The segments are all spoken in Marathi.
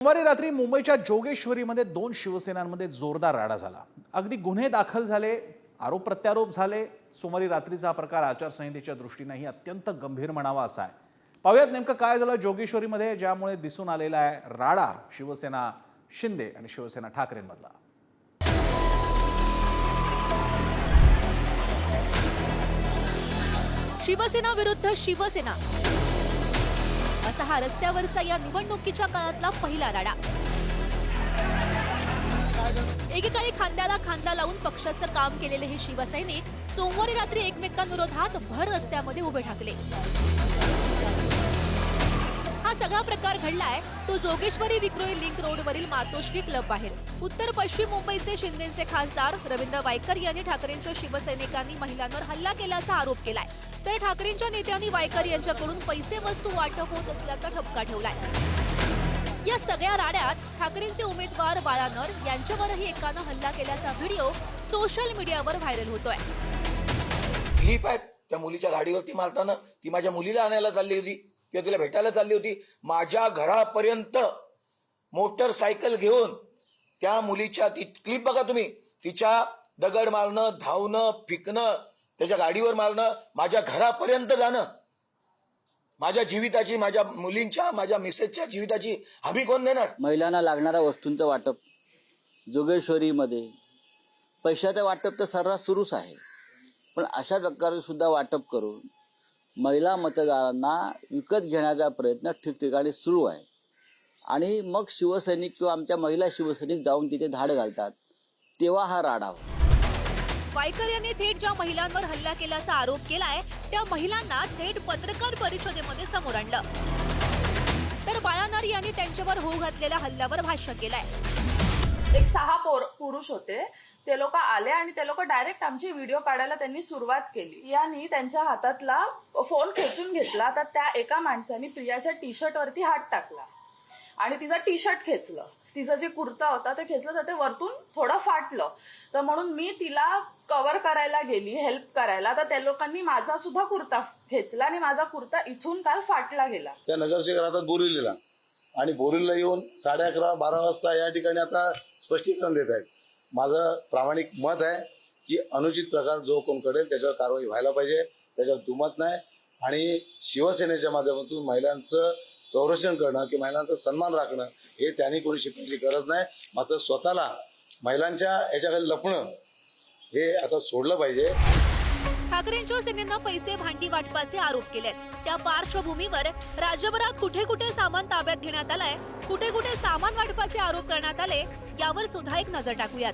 सोमवारी रात्री मुंबईच्या जोगेश्वरीमध्ये दोन शिवसेनांमध्ये जोरदार राडा झाला। अगदी गुन्हे दाखल झाले, आरोप प्रत्यारोप झाले। सोमवारी रात्रीचा हा प्रकार आचारसंहितेच्या दृष्टीनेही अत्यंत गंभीर म्हणावा असा आहे। पाहूयात नेमकं काय झालं जोगेश्वरीमध्ये, ज्यामुळे दिसून आलेला आहे राडा शिवसेना शिंदे आणि शिवसेना ठाकरेंमधला। शिवसेना विरुद्ध शिवसेना असा हा रस्त्यावरचा या निवडणुकीच्या काळातला पहिला राडा। एकेकाळी खांद्याला खांदा लावून पक्षाचं काम केलेले हे शिवसैनिक सोमवारी रात्री एकमेकांविरोधात भर रस्त्यामध्ये उभे ठाकले। हा सगळा प्रकार घडलाय तो जोगेश्वरी विक्रोळी लिंक रोडवरील मातोश्री क्लब बाहेर। उत्तर पश्चिम मुंबईचे शिंदेचे खासदार रवींद्र वायकर यांनी ठाकरेंच्या शिवसैनिकांनी महिलांवर हल्ला केल्याचा आरोप केलाय, तर ठाकरेंच्या नेत्यांनी वायकर यांच्याकडून पैसे वस्तू वाटप होत असल्याचा ठपका ठेवलाय। या सगळ्या राड्यात ठाकरेंचे उमेदवार बाळानर यांच्यावरही एकानं हल्ला केल्याचा व्हिडिओ सोशल मीडियावर व्हायरल होतोय। क्लिप आहे त्या मुलीच्या गाडीवरती मारताना, ती माझ्या मुलीला आणायला चालली होती किंवा तिला भेटायला चालली होती। माझ्या घरापर्यंत मोटरसायकल घेऊन त्या मुलीच्या ती क्लिप बघा तुम्ही, तिच्या दगड मारणं, धावणं, फिकणं, त्याच्या गाडीवर मारणं, माझ्या घरापर्यंत जाणं, माझ्या जीविताची, माझ्या मुलींच्या, माझ्या मिसेसच्या जीविताची हमी कोण देणार? महिलांना लागणाऱ्या वस्तूंचं वाटप जोगेश्वरीमध्ये, पैशाचं वाटप तर सर्रास सुरूच आहे, पण अशा प्रकारे सुद्धा वाटप करून महिला मतदारांना विकत घेण्याचा प्रयत्न ठिकठिकाणी सुरू आहे। आणि मग शिवसैनिक किंवा आमच्या महिला शिवसैनिक जाऊन तिथे धाड घालतात, तेव्हा हा राडा होतो। वायकर यांनी थेट ज्या महिलांवर हल्ला केल्याचा आरोप केलाय त्या महिलांना थेट पत्रकार परिषदेमध्ये समोर आणलं, तर बाळानर यांनी त्यांच्यावर होऊ घातलेल्या हल्ल्यावर भाष्य केलंय। एक 6 पुरुष होते, ते लोक आले आणि ते लोक डायरेक्ट आमची व्हिडिओ काढायला त्यांनी सुरुवात केली। यांनी त्यांच्या हातातला फोन खेचून घेतला, तर त्या एका माणसाने प्रियाच्या टी शर्ट वरती हात टाकला आणि तिचा टी शर्ट खेचलं, तिचा जे कुर्ता होता ते खेचलं, तर ते वरतून थोडं फाटलं। तर म्हणून मी तिला कव्हर करायला गेली, हेल्प करायला, तर त्या लोकांनी माझा सुद्धा कुर्ता खेचला आणि माझा कुर्ता इथून काल फाटला गेला। त्या नगरसेवक राहतात बोरिवलीला, आणि बोरिवलीला येऊन 11:30-12 वाजता या ठिकाणी आता स्पष्टीकरण देत आहेत। माझं प्रामाणिक मत आहे की अनुचित प्रकार जो कोण करेल त्याच्यावर कारवाई व्हायला पाहिजे, त्याच्यावर दुमत नाही। आणि शिवसेनेच्या माध्यमातून महिलांचं संरक्षण करणं की महिलांचा सन्मान राखणं हे त्यांनी कोणी शिकण्याची गरज नाही, मात्र स्वतःला महिलांच्या याच्याखाली लपणं हे आता सोडलं पाहिजे। ठाकरेंच्या सेनेनं पैसे भांडी वाटपाचे आरोप केलेत, त्या पार्श्वभूमीवर राज्यभरात कुठे कुठे सामान ताब्यात घेण्यात आलंय, कुठे कुठे सामान वाटपाचे आरोप करण्यात आले, यावर सुद्धा एक नजर टाकूयात।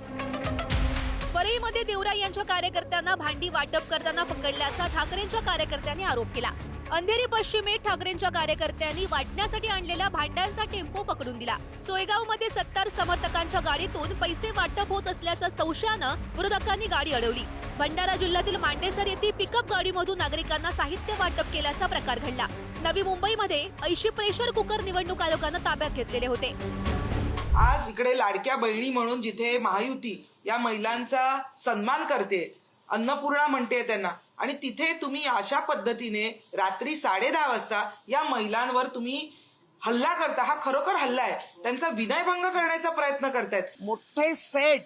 परळीमध्ये देवराई यांच्या कार्यकर्त्यांना भांडी वाटप करताना पकडल्याचा ठाकरेंच्या कार्यकर्त्यांनी आरोप केला। अंधेरी पश्चिमेत ठाकरेंच्या कार्यकर्त्यांनी वाटण्यासाठी आणलेल्या भांड्यांचा टेम्पो पकडून दिला। सोयगावमध्ये 70 समर्थकांच्या गाडीतून पैसे वाटप होत असल्याच्या संशयानं विरोधकांनी गाडी अडवली। भंडारा जिल्ह्यातील मांडेसर येथील पिकअप गाडीमधून नागरिकांना साहित्य वाटप केल्याचा प्रकार घडला। नवी मुंबईमध्ये 80 प्रेशर कुकर निवडणूक आयोगानं ताब्यात घेतलेले होते। आज इकडे लाडक्या बहिणी म्हणून जिथे महायुती या महिलांचा सन्मान करते, अन्नपूर्णा म्हणते त्यांना, आणि तिथे तुम्ही अशा पद्धतीने रात्री 10:30 वाजता या महिलांवर तुम्ही हल्ला करता, हा खरोखर हल्ला आहे। त्यांचा विनयभंग करण्याचा प्रयत्न करतायत। मोठे सेट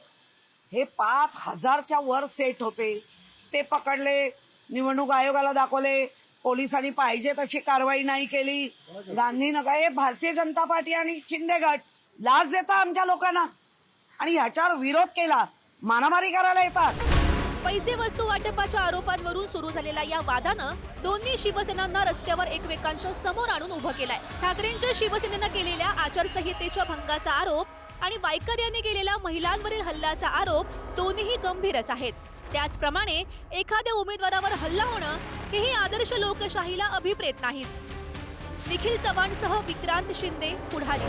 हे 5,000च्या वर सेट होते, ते पकडले, निवडणूक आयोगाला दाखवले, पोलिसांनी पाहिजे तशी कारवाई नाही केली। गांधीनगर हे भारतीय जनता पार्टी आणि शिंदे गट लाच देता आमच्या लोकांना आणि ह्याच्यावर विरोध केला, मारामारी करायला येतात। पैसे वस्तू वाटपाच्या आरोपांवरून सुरू झालेल्या या वादानं दोन्ही शिवसेनांना रस्त्यावर एकमेकांच्या समोर आणून उभं केलंय। ठाकरेंच्या शिवसेनेनं केलेल्या आचारसंहितेच्या भंगाचा आरोप आणि वायकर यांनी केलेला महिलांवरील हल्ल्याचा आरोप दोन्हीही गंभीरच आहेत। त्याचप्रमाणे एखाद्या उमेदवारावर हल्ला होणं हेही आदर्श लोकशाहीला अभिप्रेत नाहीच। निखिल चव्हाणसह विक्रांत शिंदे, पुढारी।